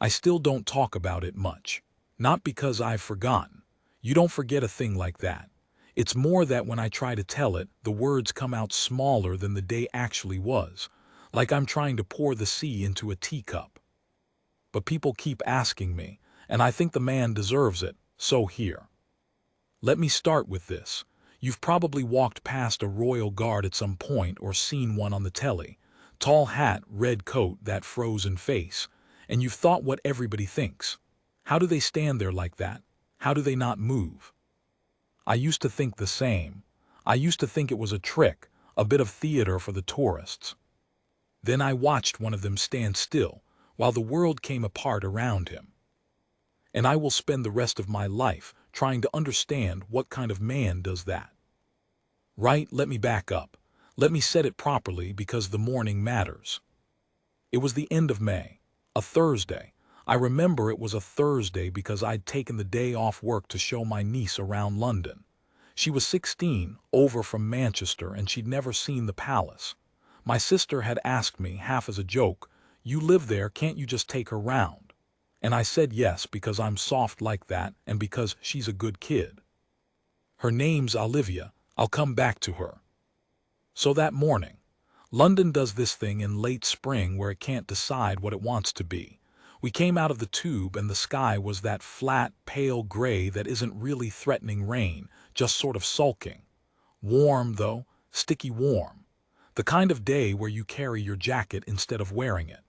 I still don't talk about it much. Not because I've forgotten. You don't forget a thing like that. It's more that when I try to tell it, the words come out smaller than the day actually was, like I'm trying to pour the sea into a teacup. But people keep asking me, and I think the man deserves it, so here. Let me start with this. You've probably walked past a royal guard at some point or seen one on the telly. Tall hat, red coat, that frozen face. And you've thought what everybody thinks. How do they stand there like that? How do they not move? I used to think the same. I used to think it was a trick, a bit of theater for the tourists. Then I watched one of them stand still, while the world came apart around him. And I will spend the rest of my life trying to understand what kind of man does that. Right, let me back up. Let me set it properly because the morning matters. It was the end of May, a Thursday. I remember it was a Thursday because I'd taken the day off work to show my niece around London. She was 16, over from Manchester, and she'd never seen the palace. My sister had asked me, half as a joke, "You live there, can't you just take her round?" And I said yes because I'm soft like that and because she's a good kid. Her name's Olivia. I'll come back to her. So that morning, London does this thing in late spring where it can't decide what it wants to be. We came out of the tube and the sky was that flat, pale gray that isn't really threatening rain, just sort of sulking. Warm, though, sticky warm. The kind of day where you carry your jacket instead of wearing it.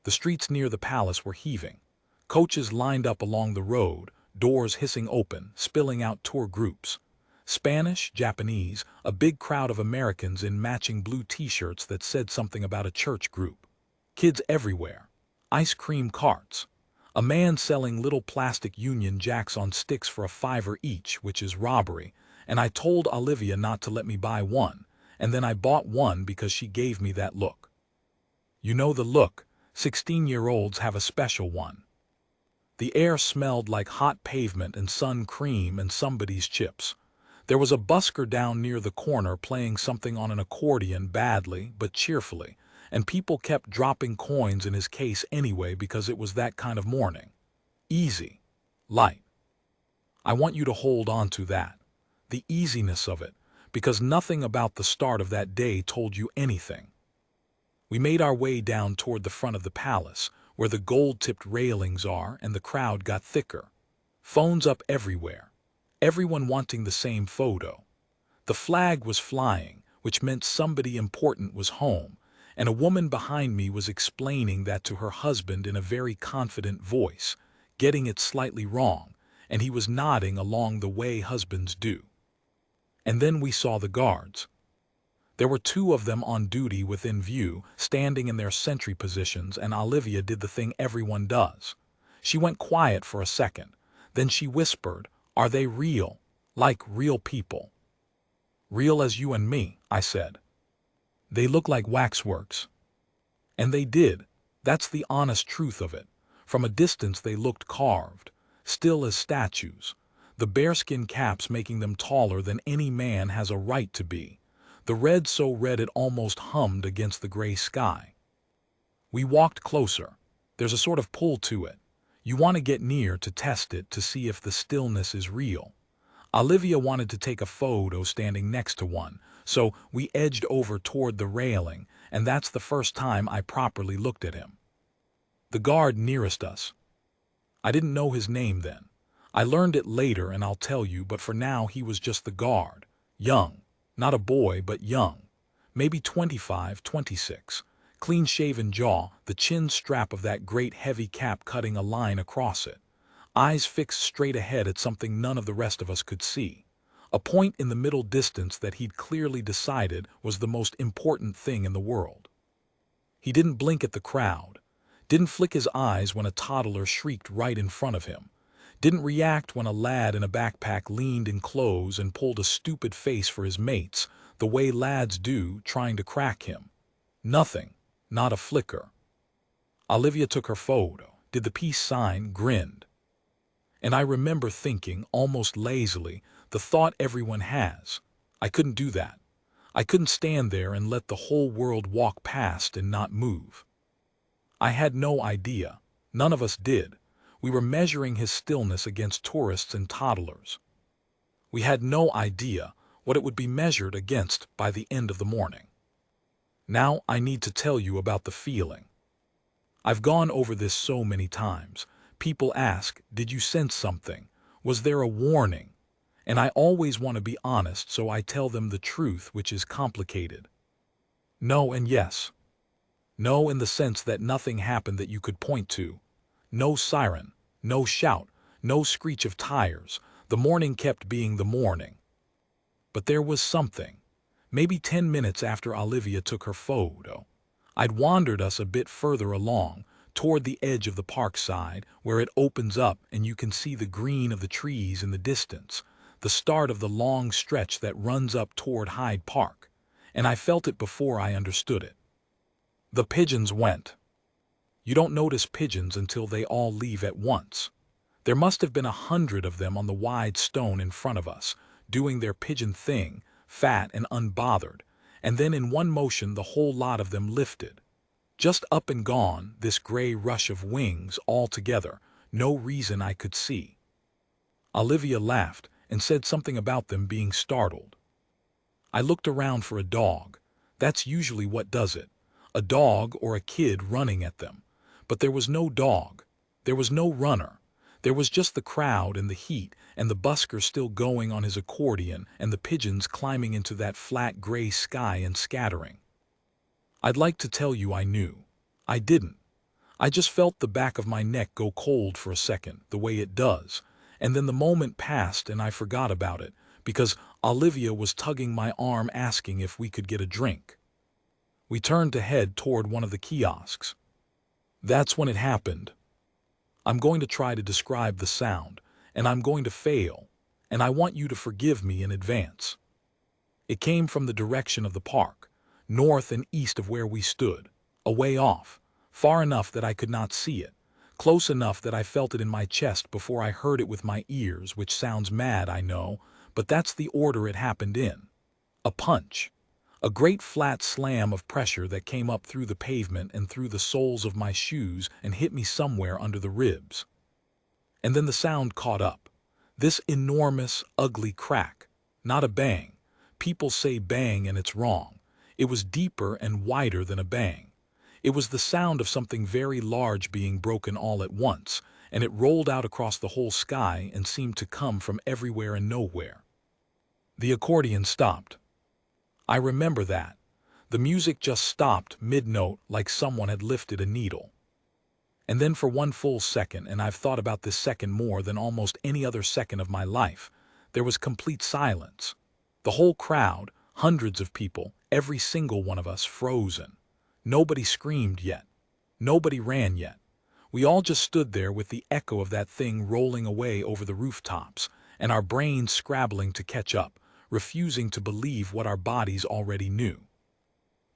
The streets near the palace were heaving. Coaches lined up along the road, doors hissing open, spilling out tour groups. Spanish, Japanese, a big crowd of Americans in matching blue t-shirts that said something about a church group. Kids everywhere. Ice cream carts. A man selling little plastic Union Jacks on sticks for $5 each, which is robbery, and I told Olivia not to let me buy one, and then I bought one because she gave me that look. You know the look. 16-year-olds have a special one. The air smelled like hot pavement and sun cream and somebody's chips. There was a busker down near the corner playing something on an accordion badly but cheerfully, and people kept dropping coins in his case anyway because it was that kind of morning. Easy. Light. I want you to hold on to that. The easiness of it, because nothing about the start of that day told you anything. We made our way down toward the front of the palace, where the gold-tipped railings are, and the crowd got thicker. Phones up everywhere. Everyone wanting the same photo. The flag was flying, which meant somebody important was home, and a woman behind me was explaining that to her husband in a very confident voice, getting it slightly wrong, and he was nodding along the way husbands do. And then we saw the guards. There were 2 of them on duty within view, standing in their sentry positions, and Olivia did the thing everyone does. She went quiet for a second. Then she whispered, "Are they real? Like real people?" "Real as you and me," I said. "They look like waxworks." And they did. That's the honest truth of it. From a distance they looked carved, still as statues, the bearskin caps making them taller than any man has a right to be. The red so red it almost hummed against the gray sky. We walked closer. There's a sort of pull to it. You want to get near to test it to see if the stillness is real. Olivia wanted to take a photo standing next to one, so we edged over toward the railing, and that's the first time I properly looked at him. The guard nearest us. I didn't know his name then. I learned it later and I'll tell you, but for now he was just the guard. Young. Not a boy, but young. Maybe 25, 26. Clean-shaven jaw, the chin strap of that great heavy cap cutting a line across it. Eyes fixed straight ahead at something none of the rest of us could see. A point in the middle distance that he'd clearly decided was the most important thing in the world. He didn't blink at the crowd. Didn't flick his eyes when a toddler shrieked right in front of him. Didn't react when a lad in a backpack leaned in close and pulled a stupid face for his mates, the way lads do, trying to crack him. Nothing. Not a flicker. Olivia took her photo, did the peace sign, grinned. And I remember thinking, almost lazily, the thought everyone has. I couldn't do that. I couldn't stand there and let the whole world walk past and not move. I had no idea. None of us did. We were measuring his stillness against tourists and toddlers. We had no idea what it would be measured against by the end of the morning. Now I need to tell you about the feeling. I've gone over this so many times. People ask, did you sense something? Was there a warning? And I always want to be honest, so I tell them the truth, which is complicated. No and yes. No in the sense that nothing happened that you could point to. No siren, no shout, no screech of tires. The morning kept being the morning. But there was something. Maybe 10 minutes after Olivia took her photo, I'd wandered us a bit further along, toward the edge of the park side, where it opens up and you can see the green of the trees in the distance, the start of the long stretch that runs up toward Hyde Park, and I felt it before I understood it. The pigeons went. You don't notice pigeons until they all leave at once. There must have been 100 of them on the wide stone in front of us, doing their pigeon thing, fat and unbothered, and then in one motion the whole lot of them lifted. Just up and gone, this gray rush of wings all together, no reason I could see. Olivia laughed and said something about them being startled. I looked around for a dog. That's usually what does it. A dog or a kid running at them. But there was no dog. There was no runner. There was just the crowd and the heat and the busker still going on his accordion and the pigeons climbing into that flat gray sky and scattering. I'd like to tell you I knew. I didn't. I just felt the back of my neck go cold for a second, the way it does, and then the moment passed and I forgot about it, because Olivia was tugging my arm asking if we could get a drink. We turned to head toward one of the kiosks. That's when it happened. I'm going to try to describe the sound, and I'm going to fail, and I want you to forgive me in advance. It came from the direction of the park, north and east of where we stood, a way off, far enough that I could not see it, close enough that I felt it in my chest before I heard it with my ears, which sounds mad, I know, but that's the order it happened in. A punch. A great flat slam of pressure that came up through the pavement and through the soles of my shoes and hit me somewhere under the ribs. And then the sound caught up. This enormous, ugly crack. Not a bang. People say bang and it's wrong. It was deeper and wider than a bang. It was the sound of something very large being broken all at once, and it rolled out across the whole sky and seemed to come from everywhere and nowhere. The accordion stopped. I remember that. The music just stopped mid-note like someone had lifted a needle. And then for one full second, and I've thought about this second more than almost any other second of my life, there was complete silence. The whole crowd, hundreds of people, every single one of us frozen. Nobody screamed yet. Nobody ran yet. We all just stood there with the echo of that thing rolling away over the rooftops, and our brains scrabbling to catch up, refusing to believe what our bodies already knew.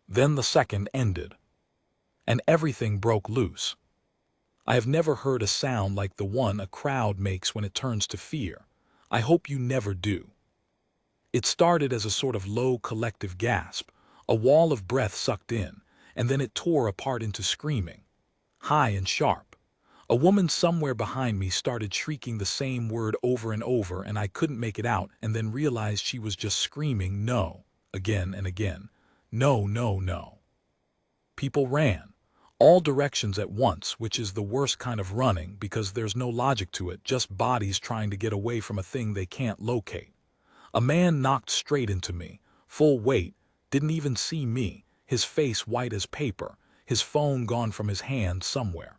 Then the second ended, and everything broke loose. I have never heard a sound like the one a crowd makes when it turns to fear. I hope you never do. It started as a sort of low collective gasp, a wall of breath sucked in, and then it tore apart into screaming, high and sharp. A woman somewhere behind me started shrieking the same word over and over, and I couldn't make it out, and then realized she was just screaming no, again and again. No, no, no. People ran, all directions at once, which is the worst kind of running because there's no logic to it, just bodies trying to get away from a thing they can't locate. A man knocked straight into me, full weight, didn't even see me, his face white as paper, his phone gone from his hand somewhere.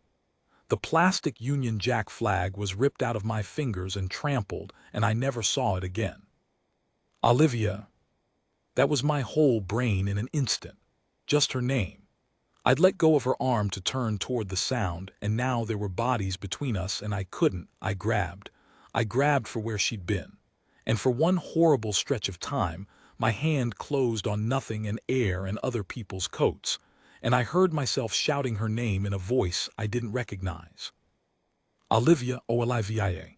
The plastic Union Jack flag was ripped out of my fingers and trampled, and I never saw it again. Olivia. That was my whole brain in an instant. Just her name. I'd let go of her arm to turn toward the sound, and now there were bodies between us, and I couldn't. I grabbed. I grabbed for where she'd been. And for one horrible stretch of time, my hand closed on nothing and air and other people's coats, and I heard myself shouting her name in a voice I didn't recognize. Olivia, oh Olivia.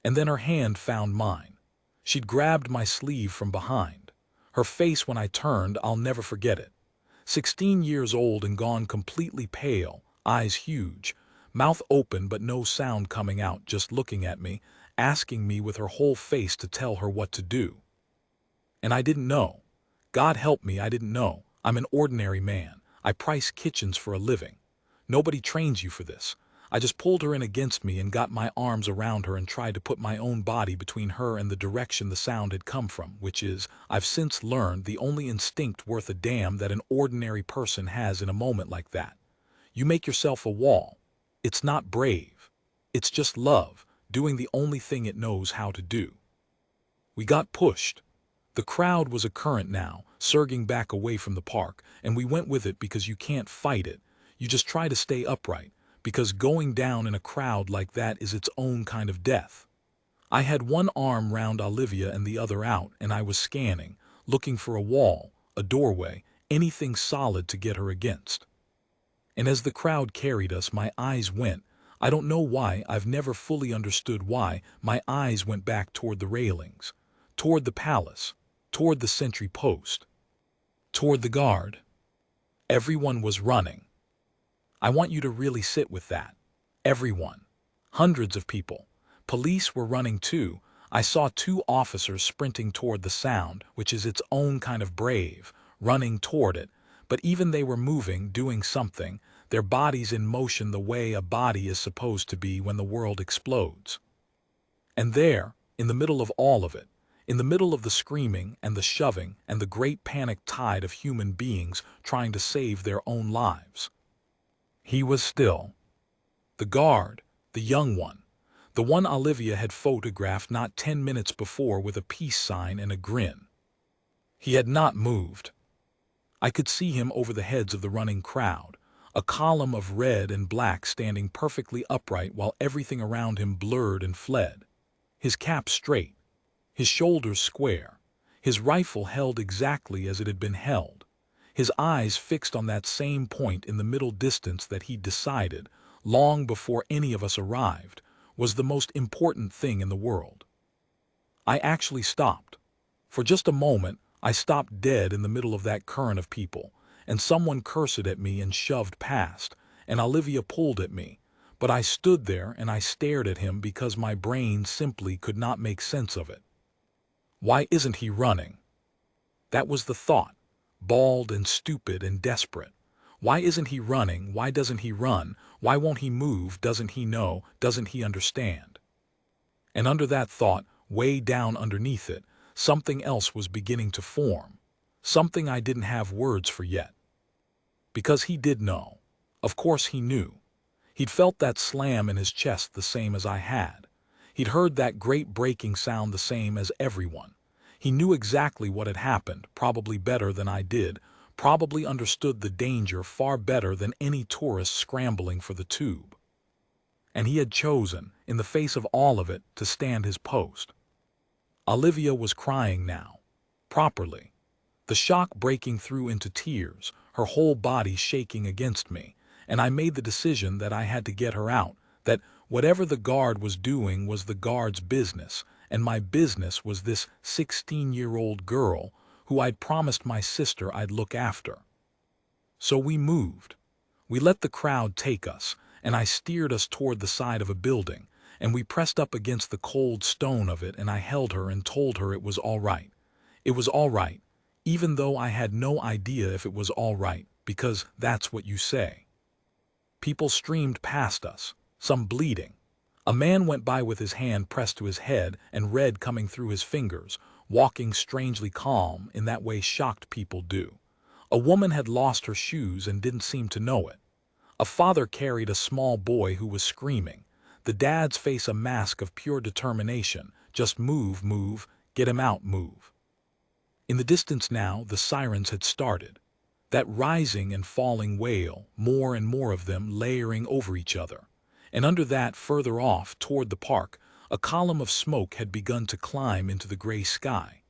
And then her hand found mine. She'd grabbed my sleeve from behind. Her face when I turned, I'll never forget it. 16 years old and gone completely pale, eyes huge, mouth open but no sound coming out, just looking at me, asking me with her whole face to tell her what to do. And I didn't know. God help me, I didn't know. I'm an ordinary man. I price kitchens for a living. Nobody trains you for this. I just pulled her in against me and got my arms around her and tried to put my own body between her and the direction the sound had come from, which is, I've since learned, the only instinct worth a damn that an ordinary person has in a moment like that. You make yourself a wall. It's not brave. It's just love, doing the only thing it knows how to do. We got pushed. The crowd was a current now, surging back away from the park, and we went with it because you can't fight it. You just try to stay upright, because going down in a crowd like that is its own kind of death. I had one arm round Olivia and the other out, and I was scanning, looking for a wall, a doorway, anything solid to get her against. And as the crowd carried us, my eyes went, I don't know why, I've never fully understood why, my eyes went back toward the railings, toward the palace, toward the sentry post, toward the guard. Everyone was running. I want you to really sit with that. Everyone. Hundreds of people. Police were running too. I saw 2 officers sprinting toward the sound, which is its own kind of brave, running toward it. But even they were moving, doing something, their bodies in motion the way a body is supposed to be when the world explodes. And there, in the middle of all of it, in the middle of the screaming and the shoving and the great panic tide of human beings trying to save their own lives, he was still. The guard, the young one, the one Olivia had photographed not 10 minutes before with a peace sign and a grin. He had not moved. I could see him over the heads of the running crowd, a column of red and black standing perfectly upright while everything around him blurred and fled. His cap straight, his shoulders square, his rifle held exactly as it had been held, his eyes fixed on that same point in the middle distance that he decided, long before any of us arrived, was the most important thing in the world. I actually stopped. For just a moment, I stopped dead in the middle of that current of people, and someone cursed at me and shoved past, and Olivia pulled at me, but I stood there and I stared at him because my brain simply could not make sense of it. Why isn't he running? That was the thought, bald and stupid and desperate. Why isn't he running? Why doesn't he run? Why won't he move? Doesn't he know? Doesn't he understand? And under that thought, way down underneath it, something else was beginning to form, something I didn't have words for yet. Because he did know. Of course he knew. He'd felt that slam in his chest the same as I had. He'd heard that great breaking sound the same as everyone. He knew exactly what had happened, probably better than I did, probably understood the danger far better than any tourist scrambling for the tube. And he had chosen, in the face of all of it, to stand his post. Olivia was crying now, properly, the shock breaking through into tears, her whole body shaking against me, and I made the decision that I had to get her out, that whatever the guard was doing was the guard's business, and my business was this 16-year-old girl who I'd promised my sister I'd look after. So we moved. We let the crowd take us, and I steered us toward the side of a building, and we pressed up against the cold stone of it, and I held her and told her it was all right. It was all right, even though I had no idea if it was all right, because that's what you say. People streamed past us, some bleeding. A man went by with his hand pressed to his head and red coming through his fingers, walking strangely calm in that way shocked people do. A woman had lost her shoes and didn't seem to know it. A father carried a small boy who was screaming. The dad's face a mask of pure determination. Just move, move, get him out, move. In the distance now, the sirens had started. That rising and falling wail, more and more of them layering over each other. And under that, further off, toward the park, a column of smoke had begun to climb into the gray sky,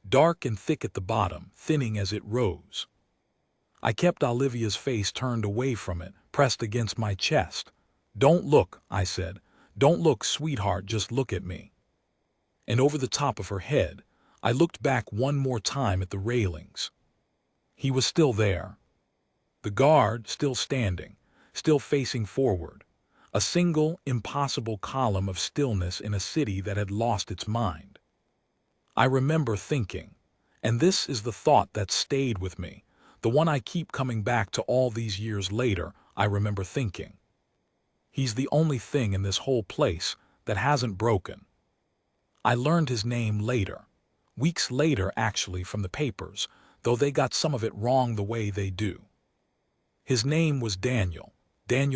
dark and thick at the bottom, thinning as it rose. I kept Olivia's face turned away from it, pressed against my chest. "Don't look," I said. "Don't look, sweetheart, just look at me." And over the top of her head, I looked back one more time at the railings. He was still there. The guard, still standing, still facing forward. A single, impossible column of stillness in a city that had lost its mind. I remember thinking, and this is the thought that stayed with me, the one I keep coming back to all these years later. I remember thinking, he's the only thing in this whole place that hasn't broken. I learned his name later, weeks later actually, from the papers, though they got some of it wrong the way they do. His name was Daniel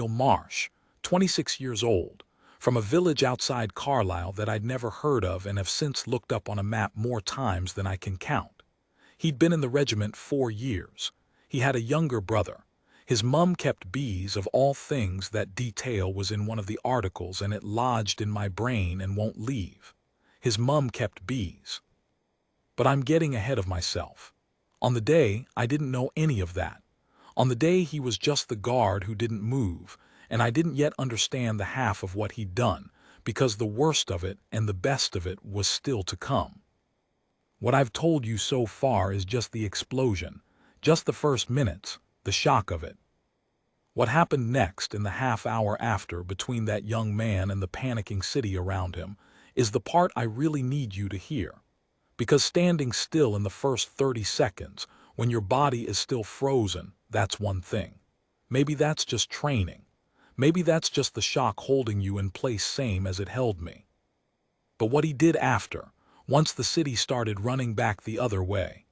Marsh, 26 years old, from a village outside Carlisle that I'd never heard of and have since looked up on a map more times than I can count. He'd been in the regiment 4 years. He had a younger brother. His mum kept bees, of all things. That detail was in one of the articles and it lodged in my brain and won't leave. His mum kept bees. But I'm getting ahead of myself. On the day, I didn't know any of that. On the day, he was just the guard who didn't move, and I didn't yet understand the half of what he'd done, because the worst of it and the best of it was still to come. What I've told you so far is just the explosion, just the first minutes, the shock of it. What happened next in the half hour after, between that young man and the panicking city around him, is the part I really need you to hear. Because standing still in the first 30 seconds, when your body is still frozen, that's one thing. Maybe that's just training. Maybe that's just the shock holding you in place, same as it held me. But what he did after, once the city started running back the other way,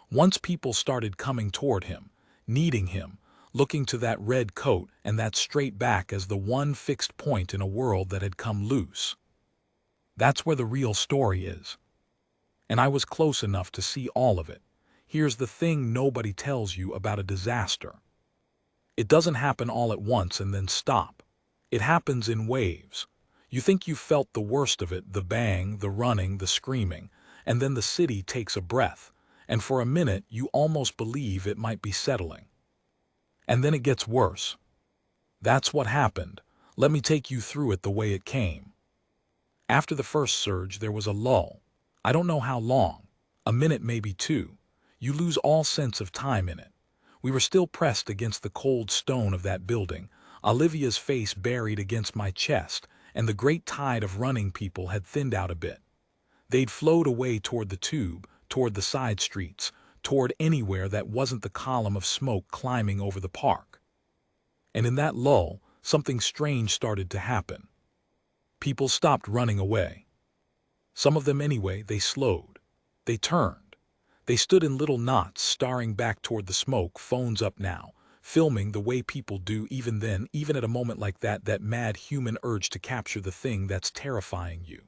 once people started coming toward him, needing him, looking to that red coat and that straight back as the one fixed point in a world that had come loose. That's where the real story is. And I was close enough to see all of it. Here's the thing nobody tells you about a disaster. It doesn't happen all at once and then stop. It happens in waves. You think you felt the worst of it, the bang, the running, the screaming, and then the city takes a breath, and for a minute you almost believe it might be settling. And then it gets worse. That's what happened. Let me take you through it the way it came. After the first surge, there was a lull. I don't know how long, a minute, maybe 2. You lose all sense of time in it. We were still pressed against the cold stone of that building, Olivia's face buried against my chest, and the great tide of running people had thinned out a bit. They'd flowed away toward the tube, toward the side streets, toward anywhere that wasn't the column of smoke climbing over the park. And in that lull, something strange started to happen. People stopped running away. Some of them anyway. They slowed. They turned. They stood in little knots, staring back toward the smoke, phones up now, filming the way people do even then, even at a moment like that, that mad human urge to capture the thing that's terrifying you.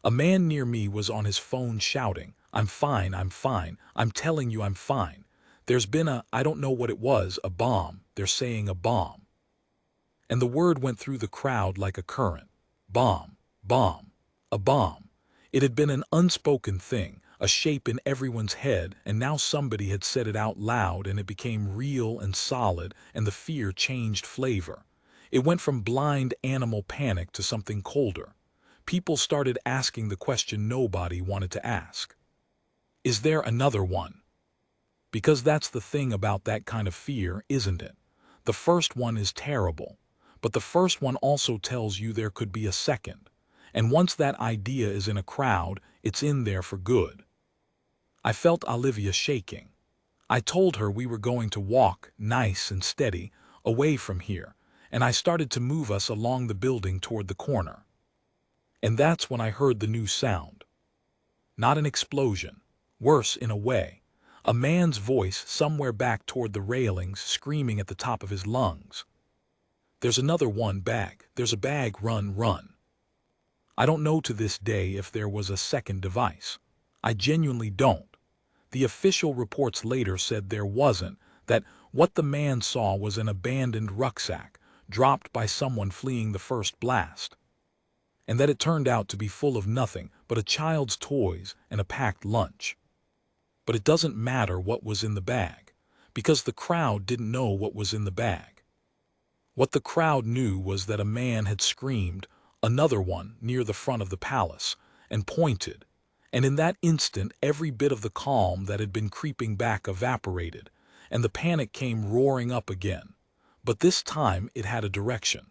A man near me was on his phone shouting, I'm fine, I'm telling you I'm fine. There's been I don't know what it was, a bomb, they're saying a bomb. And the word went through the crowd like a current. Bomb, a bomb. It had been an unspoken thing, a shape in everyone's head, and now somebody had said it out loud and it became real and solid, and the fear changed flavor. It went from blind animal panic to something colder. People started asking the question nobody wanted to ask. Is there another one? Because that's the thing about that kind of fear, isn't it? The first one is terrible, but the first one also tells you there could be a second. And once that idea is in a crowd, it's in there for good. I felt Olivia shaking. I told her we were going to walk, nice and steady, away from here, and I started to move us along the building toward the corner. And that's when I heard the new sound. Not an explosion. Worse in a way. A man's voice somewhere back toward the railings, screaming at the top of his lungs. There's another one, bag. There's a bag, run. I don't know to this day if there was a second device. I genuinely don't. The official reports later said there wasn't, that what the man saw was an abandoned rucksack, dropped by someone fleeing the first blast. And that it turned out to be full of nothing but a child's toys and a packed lunch. But it doesn't matter what was in the bag, because the crowd didn't know what was in the bag. What the crowd knew was that a man had screamed, another one, near the front of the palace, and pointed. And in that instant, every bit of the calm that had been creeping back evaporated, and the panic came roaring up again. But this time it had a direction.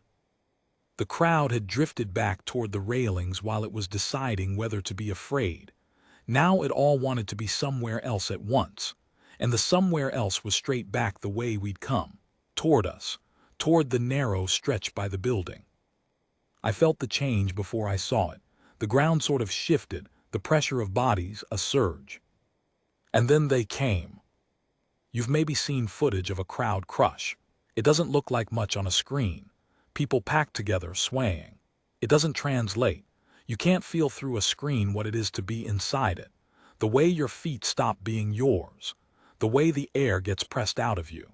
The crowd had drifted back toward the railings while it was deciding whether to be afraid. Now it all wanted to be somewhere else at once, and the somewhere else was straight back the way we'd come, toward us, toward the narrow stretch by the building. I felt the change before I saw it. The ground sort of shifted, the pressure of bodies, a surge. And then they came. You've maybe seen footage of a crowd crush. It doesn't look like much on a screen. People packed together, swaying. It doesn't translate. You can't feel through a screen what it is to be inside it. The way your feet stop being yours. The way the air gets pressed out of you.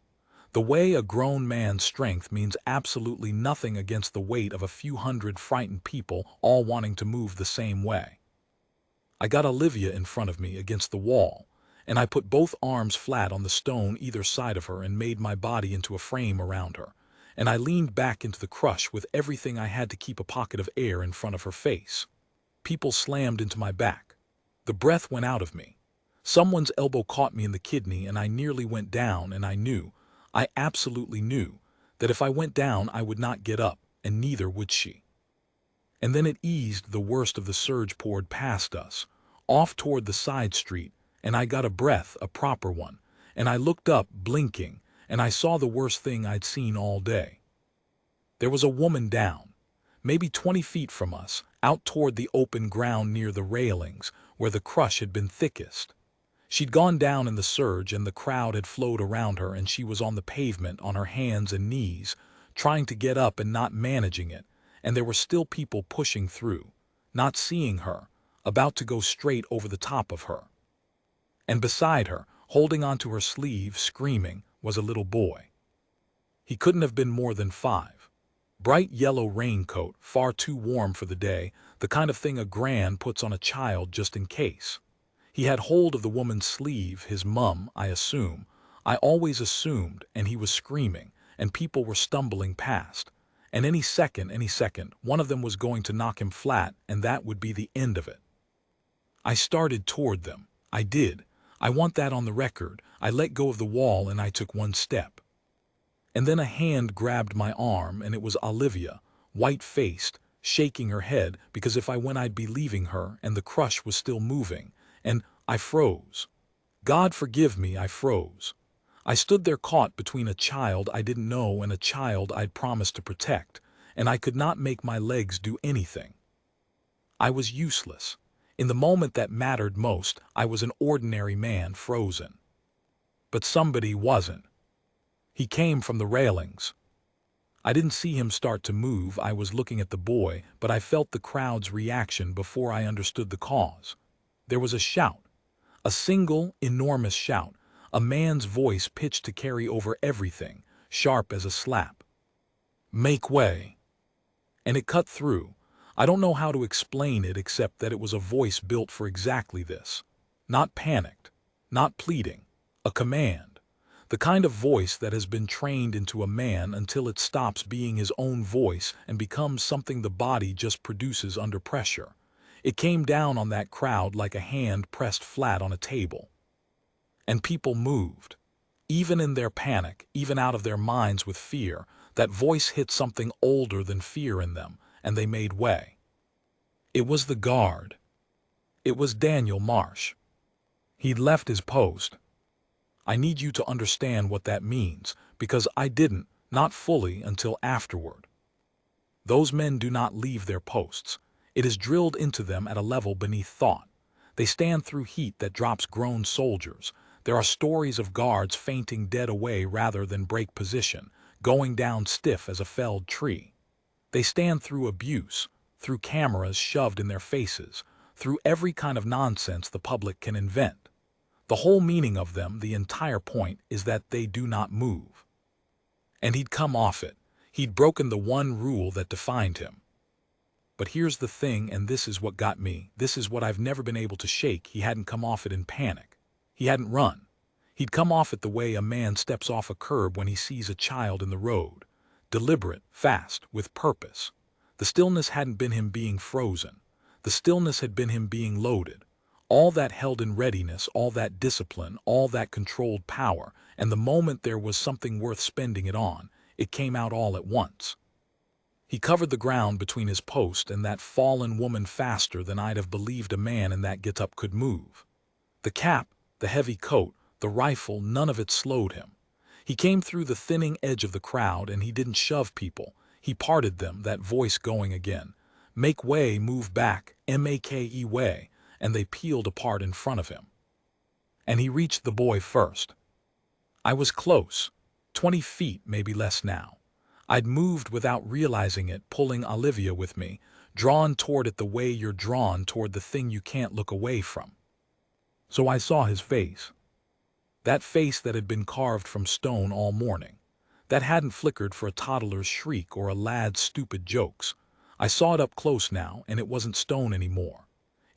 The way a grown man's strength means absolutely nothing against the weight of a few hundred frightened people all wanting to move the same way. I got Olivia in front of me against the wall, and I put both arms flat on the stone either side of her and made my body into a frame around her, and I leaned back into the crush with everything I had to keep a pocket of air in front of her face. People slammed into my back. The breath went out of me. Someone's elbow caught me in the kidney and I nearly went down, and I absolutely knew, that if I went down I would not get up, and neither would she. And then it eased, the worst of the surge poured past us, off toward the side street, and I got a breath, a proper one, and I looked up, blinking, and I saw the worst thing I'd seen all day. There was a woman down, maybe 20 feet from us, out toward the open ground near the railings, where the crush had been thickest. She'd gone down in the surge and the crowd had flowed around her, and she was on the pavement on her hands and knees, trying to get up and not managing it, and there were still people pushing through, not seeing her, about to go straight over the top of her. And beside her, holding onto her sleeve, screaming, was a little boy. He couldn't have been more than 5. Bright yellow raincoat, far too warm for the day, the kind of thing a gran puts on a child just in case. He had hold of the woman's sleeve, his mum, I assume. I always assumed, and he was screaming, and people were stumbling past. And any second, one of them was going to knock him flat, and that would be the end of it. I started toward them. I did. I want that on the record. I let go of the wall and I took one step. And then a hand grabbed my arm, and it was Olivia, white-faced, shaking her head, because if I went I'd be leaving her, and the crush was still moving. And I froze. God forgive me, I froze. I stood there caught between a child I didn't know and a child I'd promised to protect, and I could not make my legs do anything. I was useless. In the moment that mattered most, I was an ordinary man frozen. But somebody wasn't. He came from the railings. I didn't see him start to move. I was looking at the boy, but I felt the crowd's reaction before I understood the cause. There was a shout, a single, enormous shout, a man's voice pitched to carry over everything, sharp as a slap. Make way. And it cut through. I don't know how to explain it except that it was a voice built for exactly this. Not panicked, not pleading, a command. The kind of voice that has been trained into a man until it stops being his own voice and becomes something the body just produces under pressure. It came down on that crowd like a hand pressed flat on a table. And people moved. Even in their panic, even out of their minds with fear, that voice hit something older than fear in them, and they made way. It was the guard. It was Daniel Marsh. He'd left his post. I need you to understand what that means, because I didn't, not fully, until afterward. Those men do not leave their posts. It is drilled into them at a level beneath thought. They stand through heat that drops grown soldiers. There are stories of guards fainting dead away rather than break position, going down stiff as a felled tree. They stand through abuse, through cameras shoved in their faces, through every kind of nonsense the public can invent. The whole meaning of them, the entire point, is that they do not move. And he'd come off it. He'd broken the one rule that defined him. But here's the thing, and this is what got me. This is what I've never been able to shake. He hadn't come off it in panic. He hadn't run. He'd come off it the way a man steps off a curb when he sees a child in the road. Deliberate, fast, with purpose. The stillness hadn't been him being frozen. The stillness had been him being loaded. All that held in readiness, all that discipline, all that controlled power, and the moment there was something worth spending it on, It came out all at once. He covered the ground between his post and that fallen woman faster than I'd have believed a man in that get-up could move. The cap, the heavy coat, the rifle, none of it slowed him. He came through the thinning edge of the crowd, and he didn't shove people. He parted them, that voice going again. Make way, move back, M-A-K-E way, and they peeled apart in front of him. And he reached the boy first. I was close, 20 feet, maybe less now. I'd moved without realizing it, pulling Olivia with me, drawn toward it the way you're drawn toward the thing you can't look away from. So I saw his face. That face that had been carved from stone all morning. That hadn't flickered for a toddler's shriek or a lad's stupid jokes. I saw it up close now, and it wasn't stone anymore.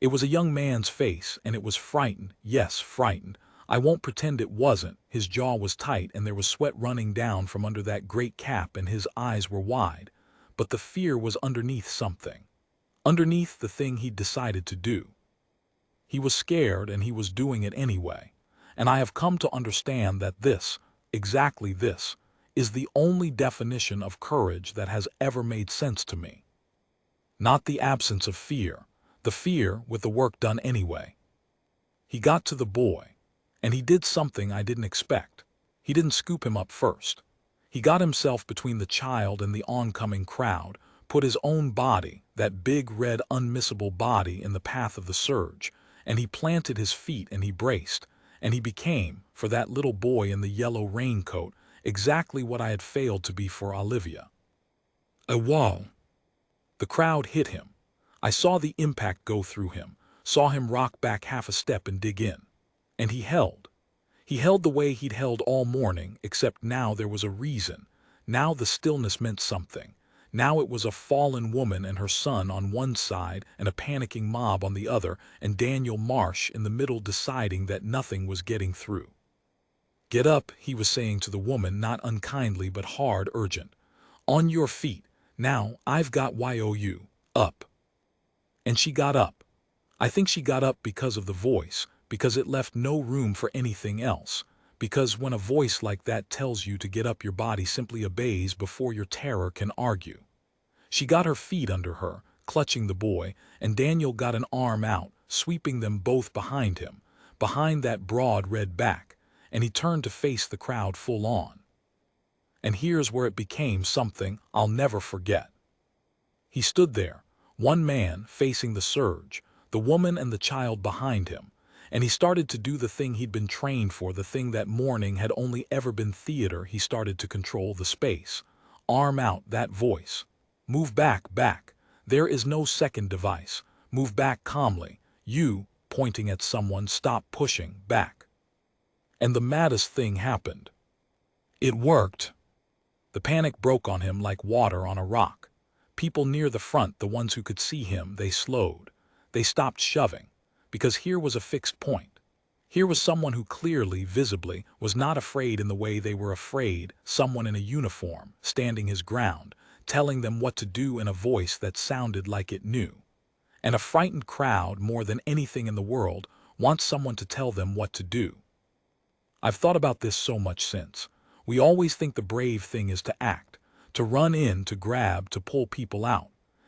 It was a young man's face, and it was frightened, yes, frightened. I won't pretend it wasn't. His jaw was tight, and there was sweat running down from under that great cap, and his eyes were wide. But the fear was underneath something. Underneath the thing he'd decided to do. He was scared, and he was doing it anyway. And I have come to understand that this, exactly this, is the only definition of courage that has ever made sense to me. Not the absence of fear, the fear with the work done anyway. He got to the boy, and he did something I didn't expect. He didn't scoop him up first. He got himself between the child and the oncoming crowd, put his own body, that big, red, unmissable body, in the path of the surge, and he planted his feet and he braced, and he became, for that little boy in the yellow raincoat, exactly what I had failed to be for Olivia. A wall. The crowd hit him. I saw the impact go through him, saw him rock back half a step and dig in. And he held. He held the way he'd held all morning, except now there was a reason. Now the stillness meant something. Now it was a fallen woman and her son on one side and a panicking mob on the other, and Daniel Marsh in the middle deciding that nothing was getting through. Get up, he was saying to the woman, not unkindly but hard, urgent. On your feet. Now, I've got you. Up. And she got up. I think she got up because of the voice, because it left no room for anything else. Because when a voice like that tells you to get up, your body simply obeys before your terror can argue. She got her feet under her, clutching the boy, and Daniel got an arm out, sweeping them both behind him, behind that broad red back, and he turned to face the crowd full on. And here's where it became something I'll never forget. He stood there, one man facing the surge, the woman and the child behind him, and he started to do the thing he'd been trained for, the thing that morning had only ever been theater. He started to control the space. Arm out, that voice. Move back, back. There is no second device. Move back calmly. You, pointing at someone, stop pushing, back. And the maddest thing happened. It worked. The panic broke on him like water on a rock. People near the front, the ones who could see him, they slowed. They stopped shoving. Because here was a fixed point. Here was someone who clearly, visibly, was not afraid in the way they were afraid, someone in a uniform, standing his ground, telling them what to do in a voice that sounded like it knew. And a frightened crowd, more than anything in the world, wants someone to tell them what to do. I've thought about this so much since. We always think the brave thing is to act, to run in, to grab, to pull people out.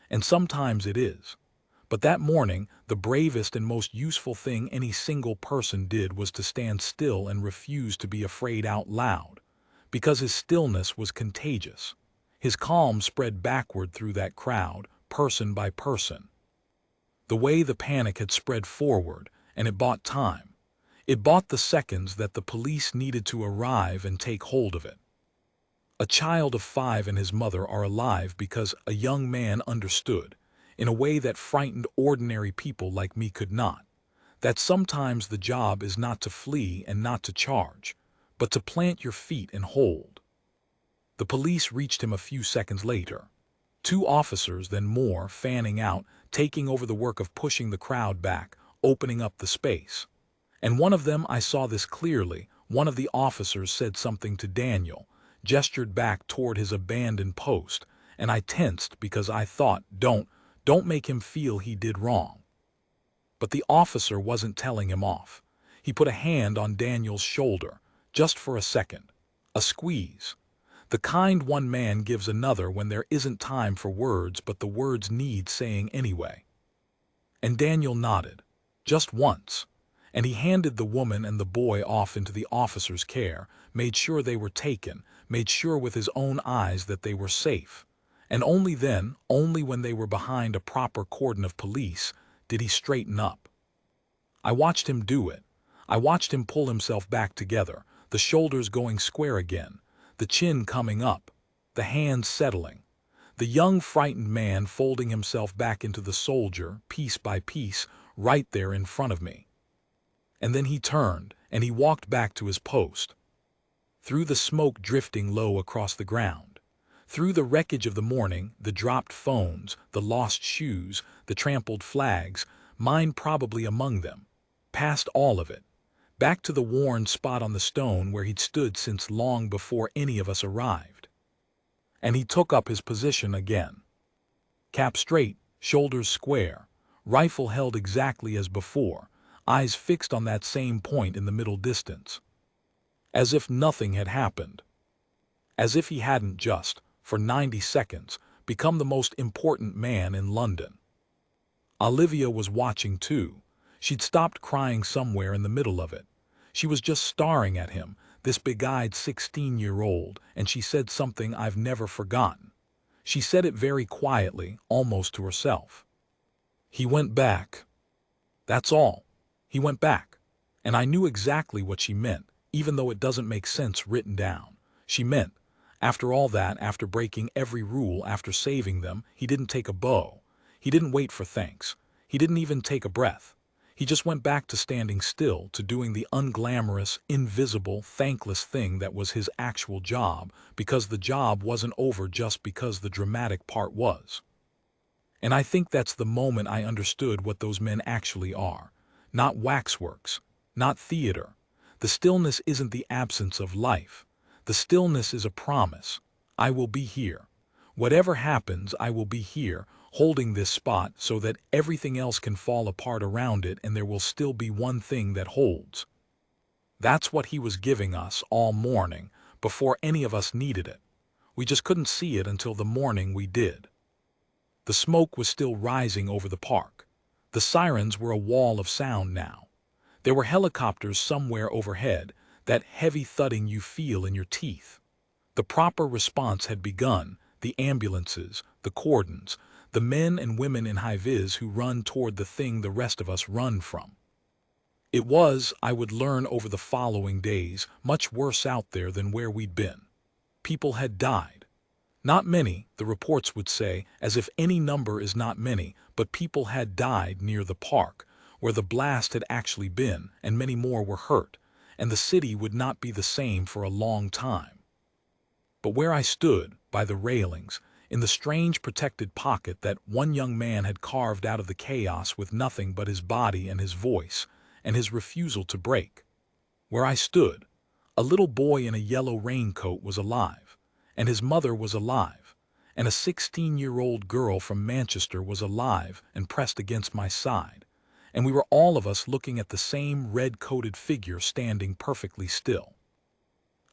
And sometimes it is. But that morning, the bravest and most useful thing any single person did was to stand still and refuse to be afraid out loud, because his stillness was contagious. His calm spread backward through that crowd, person by person. The way the panic had spread forward, and it bought time. It bought the seconds that the police needed to arrive and take hold of it. A child of 5 and his mother are alive because a young man understood, in a way that frightened ordinary people like me could not, that sometimes the job is not to flee and not to charge, but to plant your feet and hold. The police reached him a few seconds later. 2 officers, then more, fanning out, taking over the work of pushing the crowd back, opening up the space. And one of them, I saw this clearly, one of the officers said something to Daniel, gestured back toward his abandoned post, and I tensed because I thought, don't make him feel he did wrong. But the officer wasn't telling him off. He put a hand on Daniel's shoulder, just for a second. A squeeze. The kind one man gives another when there isn't time for words but the words need saying anyway. And Daniel nodded. Just once. And he handed the woman and the boy off into the officer's care, made sure they were taken, made sure with his own eyes that they were safe. And only then, only when they were behind a proper cordon of police, did he straighten up. I watched him do it. I watched him pull himself back together, the shoulders going square again, the chin coming up, the hands settling. The young frightened man folding himself back into the soldier, piece by piece, right there in front of me. And then he turned, and he walked back to his post. Through the smoke drifting low across the ground, through the wreckage of the morning, the dropped phones, the lost shoes, the trampled flags, mine probably among them, past all of it, back to the worn spot on the stone where he'd stood since long before any of us arrived. And he took up his position again. Cap straight, shoulders square, rifle held exactly as before, eyes fixed on that same point in the middle distance. As if nothing had happened. As if he hadn't just, for 90 seconds, become the most important man in London. Olivia was watching too. She'd stopped crying somewhere in the middle of it. She was just staring at him, this big-eyed 16-year-old, and she said something I've never forgotten. She said it very quietly, almost to herself. He went back. That's all. He went back. And I knew exactly what she meant, even though it doesn't make sense written down. She meant, after all that, after breaking every rule, after saving them, he didn't take a bow. He didn't wait for thanks. He didn't even take a breath. He just went back to standing still, to doing the unglamorous, invisible, thankless thing that was his actual job, because the job wasn't over just because the dramatic part was. And I think that's the moment I understood what those men actually are. Not waxworks, not theater. The stillness isn't the absence of life. The stillness is a promise. I will be here. Whatever happens, I will be here, holding this spot so that everything else can fall apart around it and there will still be one thing that holds. That's what he was giving us all morning, before any of us needed it. We just couldn't see it until the morning we did. The smoke was still rising over the park. The sirens were a wall of sound now. There were helicopters somewhere overhead, that heavy thudding you feel in your teeth. The proper response had begun, the ambulances, the cordons, the men and women in high-vis who run toward the thing the rest of us run from. It was, I would learn over the following days, much worse out there than where we'd been. People had died. Not many, the reports would say, as if any number is not many, but people had died near the park, where the blast had actually been, and many more were hurt, and the city would not be the same for a long time. But where I stood, by the railings, in the strange protected pocket that one young man had carved out of the chaos with nothing but his body and his voice, and his refusal to break. Where I stood, a little boy in a yellow raincoat was alive, and his mother was alive, and a 16-year-old girl from Manchester was alive and pressed against my side, and we were all of us looking at the same red-coated figure standing perfectly still.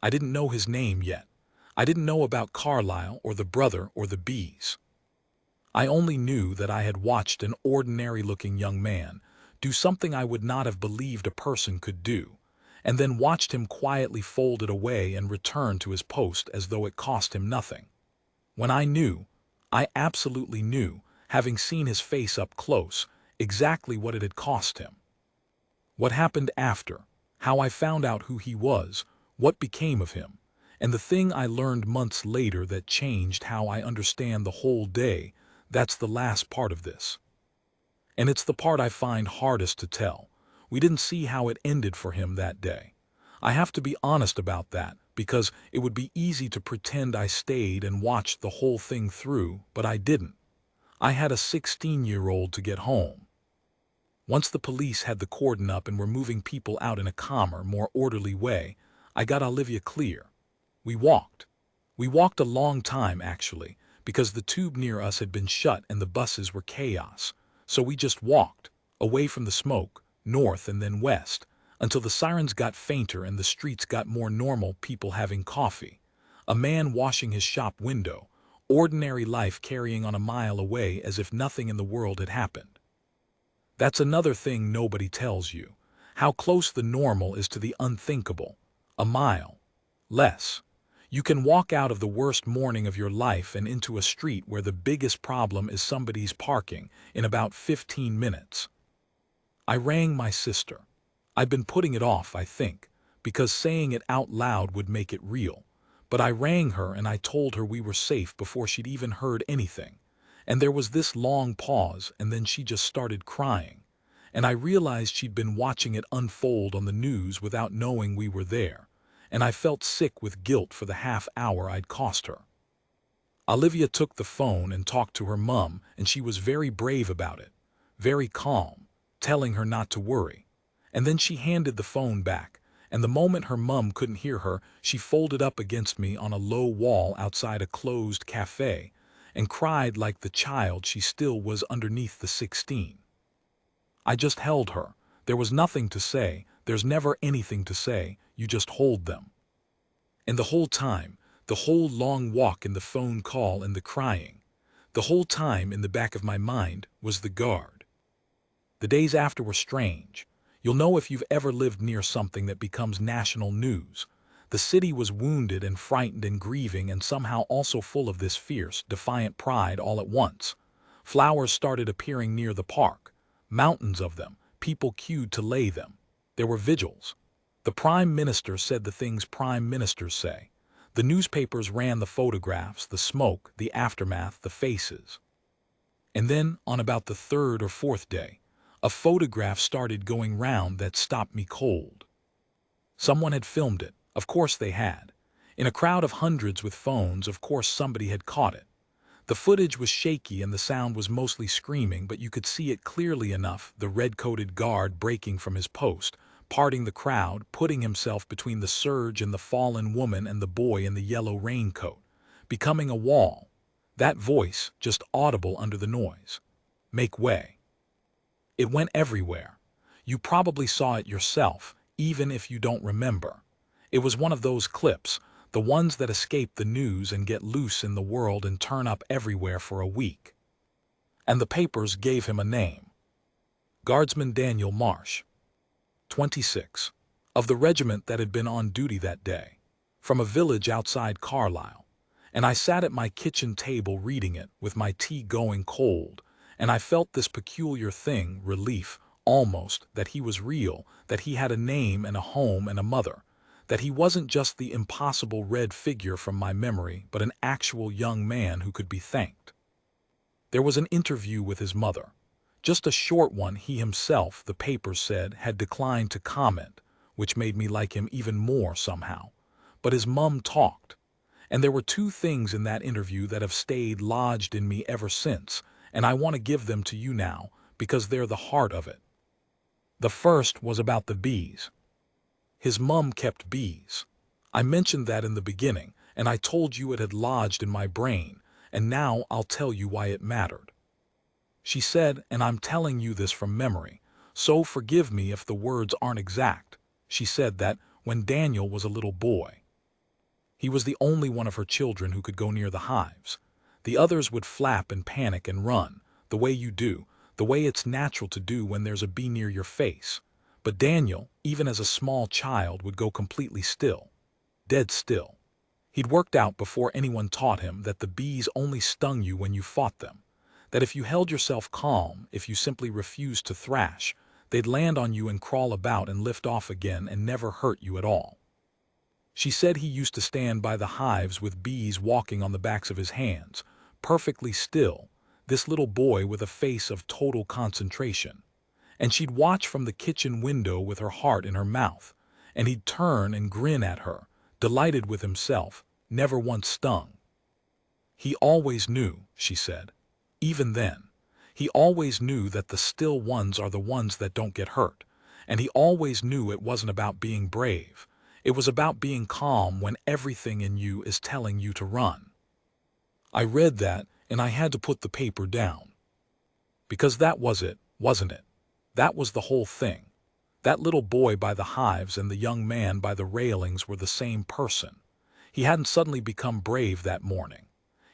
I didn't know his name yet. I didn't know about Carlyle or the brother or the bees. I only knew that I had watched an ordinary-looking young man do something I would not have believed a person could do, and then watched him quietly fold it away and return to his post as though it cost him nothing. When I knew, I absolutely knew, having seen his face up close, exactly what it had cost him. What happened after, how I found out who he was, what became of him, and the thing I learned months later that changed how I understand the whole day, that's the last part of this. And it's the part I find hardest to tell. We didn't see how it ended for him that day. I have to be honest about that, because it would be easy to pretend I stayed and watched the whole thing through, but I didn't. I had a 16-year-old to get home. Once the police had the cordon up and were moving people out in a calmer, more orderly way, I got Olivia clear. We walked. We walked a long time, actually, because the tube near us had been shut and the buses were chaos. So we just walked, away from the smoke, north and then west, until the sirens got fainter and the streets got more normal, people having coffee. A man washing his shop window, ordinary life carrying on a mile away as if nothing in the world had happened. That's another thing nobody tells you, how close the normal is to the unthinkable. A mile. Less. You can walk out of the worst morning of your life and into a street where the biggest problem is somebody's parking in about 15 minutes. I rang my sister. I'd been putting it off, I think, because saying it out loud would make it real. But I rang her and I told her we were safe before she'd even heard anything. And there was this long pause, and then she just started crying. And I realized she'd been watching it unfold on the news without knowing we were there. And I felt sick with guilt for the half hour I'd cost her. Olivia took the phone and talked to her mum, and she was very brave about it, very calm, telling her not to worry. And then she handed the phone back, and the moment her mum couldn't hear her, she folded up against me on a low wall outside a closed cafe and cried like the child she still was underneath the 16. I just held her. There was nothing to say. There's never anything to say. You just hold them. And the whole time, the whole long walk and the phone call and the crying, the whole time in the back of my mind was the guard. The days after were strange. You'll know if you've ever lived near something that becomes national news. The city was wounded and frightened and grieving and somehow also full of this fierce, defiant pride all at once. Flowers started appearing near the park. Mountains of them, people queued to lay them. There were vigils. The Prime Minister said the things Prime Ministers say. The newspapers ran the photographs, the smoke, the aftermath, the faces. And then, on about the third or fourth day, a photograph started going round that stopped me cold. Someone had filmed it. Of course they had. In a crowd of hundreds with phones, of course somebody had caught it. The footage was shaky and the sound was mostly screaming, but you could see it clearly enough, the red-coated guard breaking from his post, parting the crowd, putting himself between the surge and the fallen woman and the boy in the yellow raincoat, becoming a wall. That voice, just audible under the noise. Make way. It went everywhere. You probably saw it yourself, even if you don't remember. It was one of those clips, the ones that escape the news and get loose in the world and turn up everywhere for a week. And the papers gave him a name. Guardsman Daniel Marsh, 26, of the regiment that had been on duty that day, from a village outside Carlisle. And I sat at my kitchen table reading it, with my tea going cold, and I felt this peculiar thing, relief, almost, that he was real, that he had a name and a home and a mother, that he wasn't just the impossible red figure from my memory, but an actual young man who could be thanked. There was an interview with his mother. Just a short one. He himself, the papers said, had declined to comment, which made me like him even more somehow. But his mum talked. And there were two things in that interview that have stayed lodged in me ever since, and I want to give them to you now, because they're the heart of it. The first was about the bees. His mum kept bees. I mentioned that in the beginning, and I told you it had lodged in my brain, and now I'll tell you why it mattered. She said, and I'm telling you this from memory, so forgive me if the words aren't exact, she said that when Daniel was a little boy, he was the only one of her children who could go near the hives. The others would flap and panic and run, the way you do, the way it's natural to do when there's a bee near your face. But Daniel, even as a small child, would go completely still, dead still. He'd worked out before anyone taught him that the bees only stung you when you fought them, that if you held yourself calm, if you simply refused to thrash, they'd land on you and crawl about and lift off again and never hurt you at all. She said he used to stand by the hives with bees walking on the backs of his hands, perfectly still, this little boy with a face of total concentration. And she'd watch from the kitchen window with her heart in her mouth, and he'd turn and grin at her, delighted with himself, never once stung. He always knew, she said. Even then, he always knew that the still ones are the ones that don't get hurt, and he always knew it wasn't about being brave. It was about being calm when everything in you is telling you to run. I read that, and I had to put the paper down. Because that was it, wasn't it? That was the whole thing. That little boy by the hives and the young man by the railings were the same person. He hadn't suddenly become brave that morning.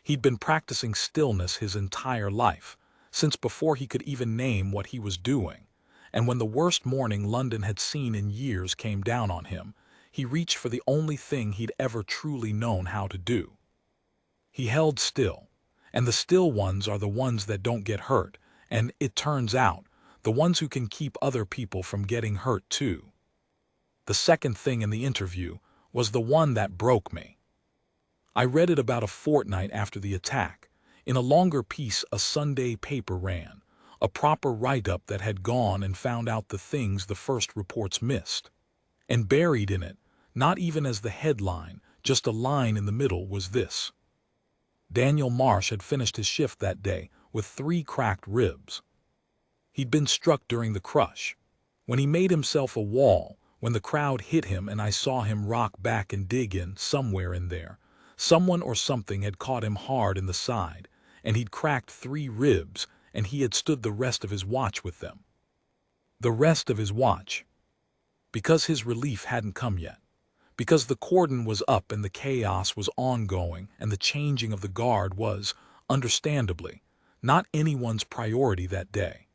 He'd been practicing stillness his entire life, since before he could even name what he was doing. And when the worst morning London had seen in years came down on him, he reached for the only thing he'd ever truly known how to do. He held still, and the still ones are the ones that don't get hurt, and, it turns out, the ones who can keep other people from getting hurt too. The second thing in the interview was the one that broke me. I read it about a fortnight after the attack. In a longer piece a Sunday paper ran, a proper write-up that had gone and found out the things the first reports missed. And buried in it, not even as the headline, just a line in the middle, was this: Daniel Marsh had finished his shift that day with 3 cracked ribs. He'd been struck during the crush. When he made himself a wall, when the crowd hit him and I saw him rock back and dig in, somewhere in there, someone or something had caught him hard in the side, and he'd cracked 3 ribs, and he had stood the rest of his watch with them. The rest of his watch. Because his relief hadn't come yet. Because the cordon was up and the chaos was ongoing and the changing of the guard was, understandably, not anyone's priority that day.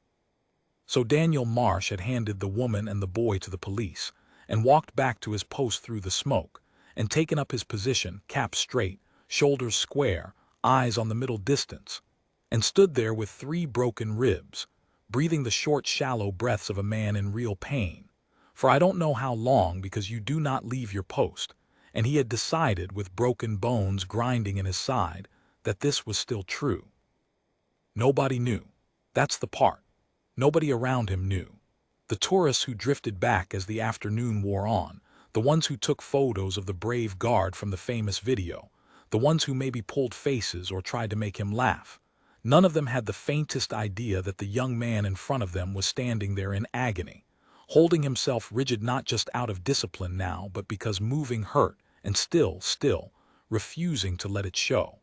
So Daniel Marsh had handed the woman and the boy to the police and walked back to his post through the smoke and taken up his position, cap straight, shoulders square, eyes on the middle distance, and stood there with 3 broken ribs, breathing the short, shallow breaths of a man in real pain. For I don't know how long, because you do not leave your post, and he had decided, with broken bones grinding in his side, that this was still true. Nobody knew. That's the part. Nobody around him knew. The tourists who drifted back as the afternoon wore on, the ones who took photos of the brave guard from the famous video, the ones who maybe pulled faces or tried to make him laugh, none of them had the faintest idea that the young man in front of them was standing there in agony, holding himself rigid not just out of discipline now, but because moving hurt, and still, refusing to let it show.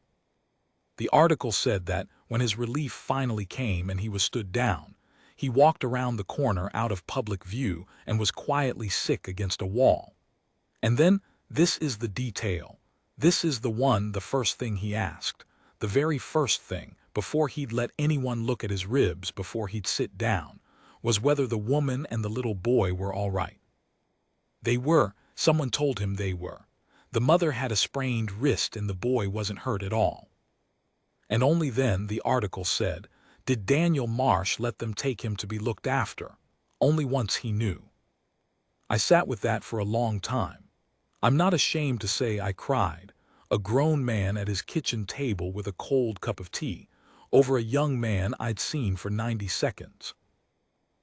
The article said that, when his relief finally came and he was stood down, he walked around the corner out of public view and was quietly sick against a wall. And then, this is the detail. This is the first thing he asked, the very first thing, before he'd let anyone look at his ribs, before he'd sit down, was whether the woman and the little boy were all right. They were. Someone told him they were. The mother had a sprained wrist and the boy wasn't hurt at all. And only then, the article said, did Daniel Marsh let them take him to be looked after. Only once he knew. I sat with that for a long time. I'm not ashamed to say I cried, a grown man at his kitchen table with a cold cup of tea, over a young man I'd seen for 90 seconds.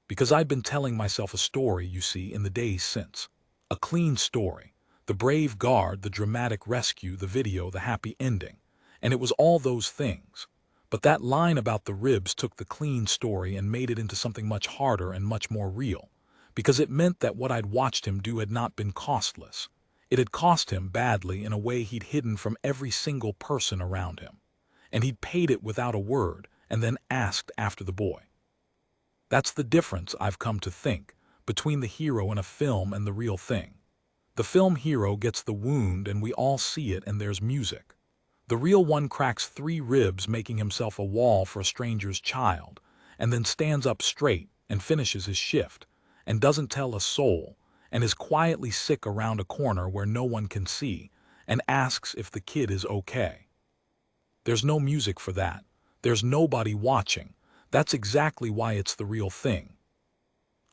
Because I'd been telling myself a story, you see, in the days since. A clean story. The brave guard, the dramatic rescue, the video, the happy ending. And it was all those things. But that line about the ribs took the clean story and made it into something much harder and much more real. Because it meant that what I'd watched him do had not been costless. It had cost him badly in a way he'd hidden from every single person around him. And he'd paid it without a word and then asked after the boy. That's the difference, I've come to think, between the hero in a film and the real thing. The film hero gets the wound and we all see it and there's music. The real one cracks 3 ribs making himself a wall for a stranger's child, and then stands up straight and finishes his shift, and doesn't tell a soul, and is quietly sick around a corner where no one can see, and asks if the kid is okay. There's no music for that. There's nobody watching. That's exactly why it's the real thing.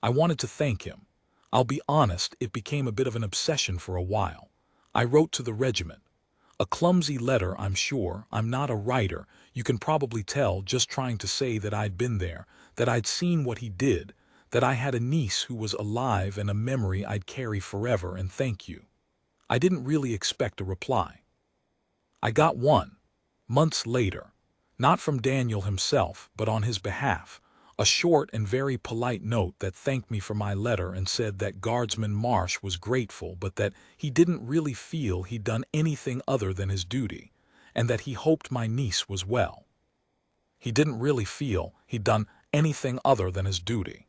I wanted to thank him. I'll be honest, it became a bit of an obsession for a while. I wrote to the regiment. A clumsy letter, I'm sure. I'm not a writer. You can probably tell, just trying to say that I'd been there, that I'd seen what he did, that I had a niece who was alive and a memory I'd carry forever, and thank you. I didn't really expect a reply. I got one, months later. Not from Daniel himself, but on his behalf, a short and very polite note that thanked me for my letter and said that Guardsman Marsh was grateful, but that he didn't really feel he'd done anything other than his duty, and that he hoped my niece was well. He didn't really feel he'd done anything other than his duty.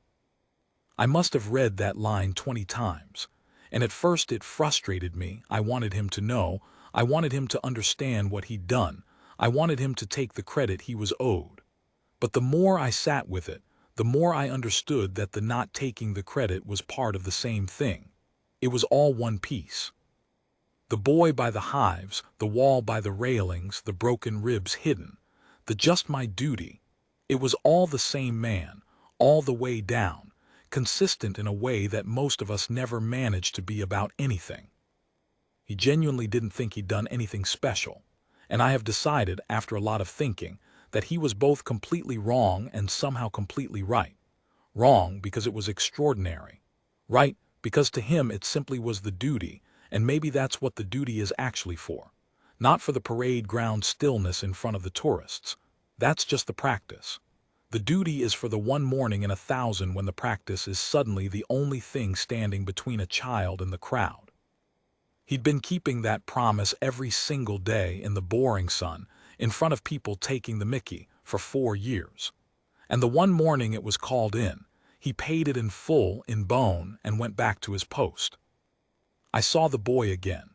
I must have read that line 20 times, and at first it frustrated me. I wanted him to know I wanted him to understand what he'd done. I wanted him to take the credit he was owed. But the more I sat with it, the more I understood that the not taking the credit was part of the same thing. It was all one piece. The boy by the hives, the wall by the railings, the broken ribs hidden, the just my duty. It was all the same man, all the way down, consistent in a way that most of us never managed to be about anything. He genuinely didn't think he'd done anything special, and I have decided, after a lot of thinking, that he was both completely wrong and somehow completely right. Wrong because it was extraordinary. Right because to him it simply was the duty, and maybe that's what the duty is actually for. Not for the parade ground stillness in front of the tourists. That's just the practice. The duty is for the one morning in 1,000 when the practice is suddenly the only thing standing between a child and the crowd. He'd been keeping that promise every single day in the boring sun, in front of people taking the mickey, for 4 years. And the one morning it was called in, he paid it in full, in bone, and went back to his post. I saw the boy again,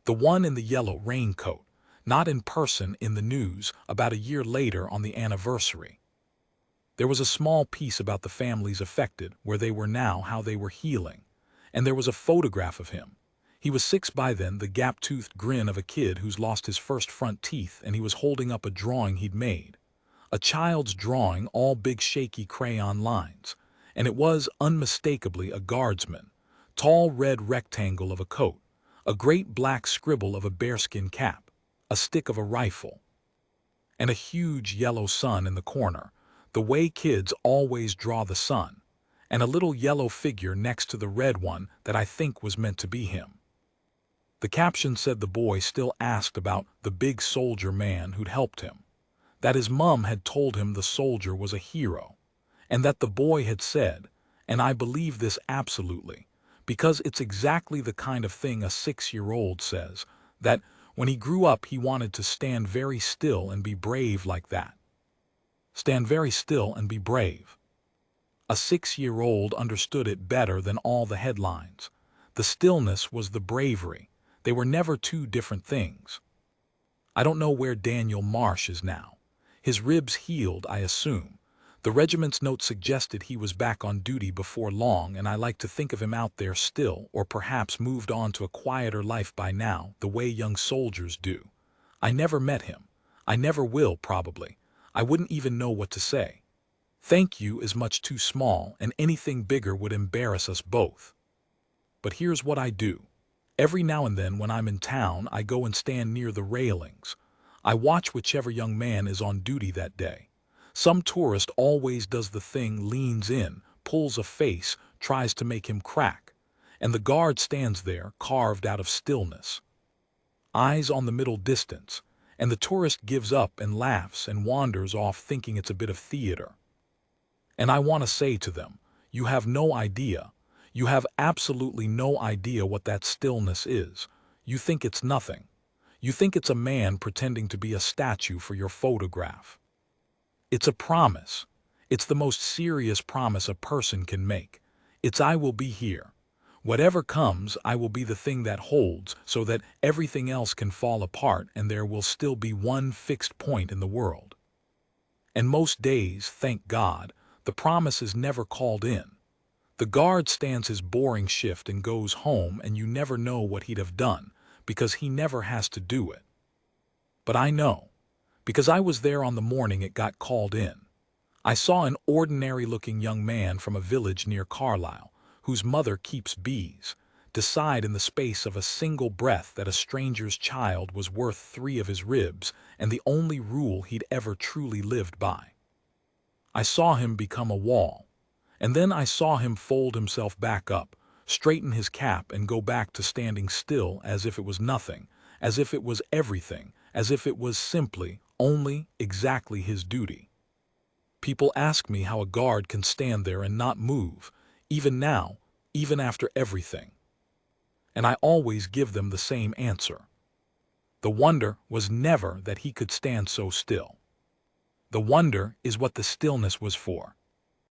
the one in the yellow raincoat, not in person in the news, about a year later on the anniversary. There was a small piece about the families affected, where they were now, how they were healing. And there was a photograph of him. He was 6 by then, the gap-toothed grin of a kid who's lost his first front teeth, and he was holding up a drawing he'd made. A child's drawing, all big shaky crayon lines. And it was, unmistakably, a guardsman. Tall red rectangle of a coat. A great black scribble of a bearskin cap. A stick of a rifle. And a huge yellow sun in the corner, the way kids always draw the sun. And a little yellow figure next to the red one that I think was meant to be him. The caption said the boy still asked about the big soldier man who'd helped him. That his mum had told him the soldier was a hero. And that the boy had said, and I believe this absolutely, because it's exactly the kind of thing a 6-year-old says, that when he grew up he wanted to stand very still and be brave like that. Stand very still and be brave. A 6-year-old understood it better than all the headlines. The stillness was the bravery. They were never two different things. I don't know where Daniel Marsh is now. His ribs healed, I assume. The regiment's note suggested he was back on duty before long, and I like to think of him out there still, or perhaps moved on to a quieter life by now, the way young soldiers do. I never met him. I never will, probably. I wouldn't even know what to say. Thank you is much too small, and anything bigger would embarrass us both. But here's what I do. Every now and then when I'm in town, I go and stand near the railings. I watch whichever young man is on duty that day. Some tourist always does the thing, leans in, pulls a face, tries to make him crack. And the guard stands there, carved out of stillness. Eyes on the middle distance, and the tourist gives up and laughs and wanders off thinking it's a bit of theater. And I want to say to them, you have no idea. You have absolutely no idea what that stillness is. You think it's nothing. You think it's a man pretending to be a statue for your photograph. It's a promise. It's the most serious promise a person can make. It's I will be here. Whatever comes, I will be the thing that holds, so that everything else can fall apart and there will still be one fixed point in the world. And most days, thank God, the promise is never called in. The guard stands his boring shift and goes home, and you never know what he'd have done, because he never has to do it. But I know, because I was there on the morning it got called in. I saw an ordinary-looking young man from a village near Carlisle, whose mother keeps bees, decide in the space of a single breath that a stranger's child was worth 3 of his ribs and the only rule he'd ever truly lived by. I saw him become a wall. And then I saw him fold himself back up, straighten his cap, and go back to standing still as if it was nothing, as if it was everything, as if it was simply, only, exactly his duty. People ask me how a guard can stand there and not move, even now, even after everything. And I always give them the same answer. The wonder was never that he could stand so still. The wonder is what the stillness was for.